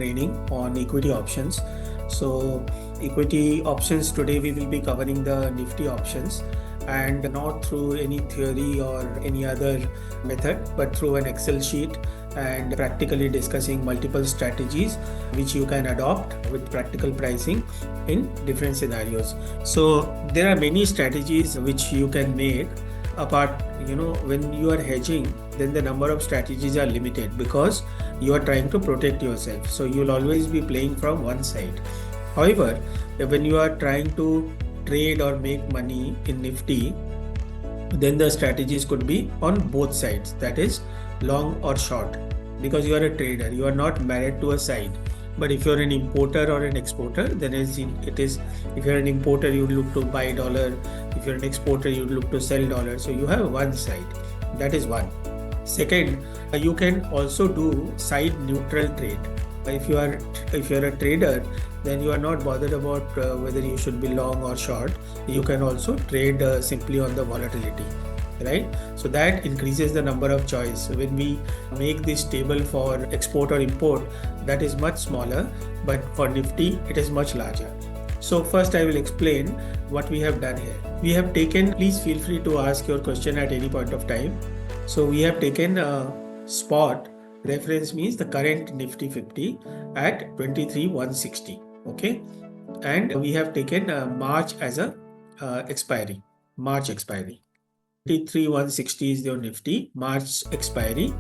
training on equity options. So equity options, today we will be covering the Nifty options, and not through any theory or any other method, but through an Excel sheet and practically discussing multiple strategies which you can adopt with practical pricing in different scenarios. So there are many strategies which you can make. Apart, when you are hedging, then the number of strategies are limited because you are trying to protect yourself. So you'll always be playing from one side. However, when you are trying to trade or make money in Nifty, then the strategies could be on both sides, that is long or short, because you are a trader, you are not married to a side. But if you're an importer or an exporter, then it is if you're an importer, you look to buy dollar. If you're an exporter, you look to sell dollar. So you have one side. That is one. Second, you can also do side neutral trade. If you're a trader, then you are not bothered about whether you should be long or short. You can also trade simply on the volatility, right? So that increases the number of choice. When we make this table for export or import, that is much smaller, but for Nifty it is much larger. So first I will explain what we have done here. We have taken, please feel free to ask your question at any point of time. So we have taken a spot. Reference means the current Nifty 50 at 23,160. Okay, and we have taken March as a expiry. March expiry. 23,160 is your Nifty March expiry.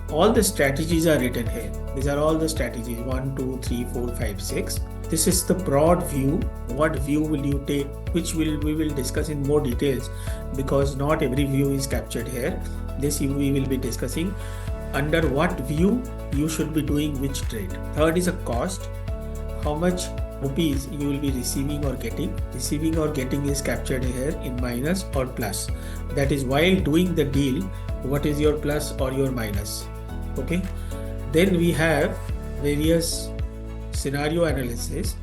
All the strategies are written here. These are all the strategies: 1, 2, 3, 4, 5, 6. This is the broad view. What view will you take? Which we will discuss in more details, because not every view is captured here. This we will be discussing. Under what view you should be doing which trade. Third is a cost. How much rupees you will be receiving or getting. Receiving or getting is captured here in minus or plus. That is, while doing the deal, what is your plus or your minus. Okay. Then we have various scenario analysis.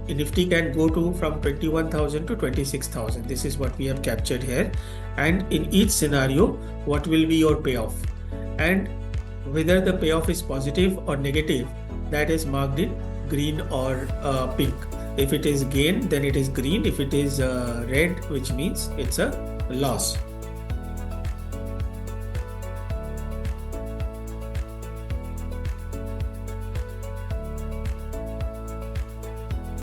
Nifty can go to from 21,000 to 26,000. This is what we have captured here. And in each scenario, what will be your payoff, and whether the payoff is positive or negative, that is marked in green or pink. If it is gain, then it is green. If it is red, which means it's a loss.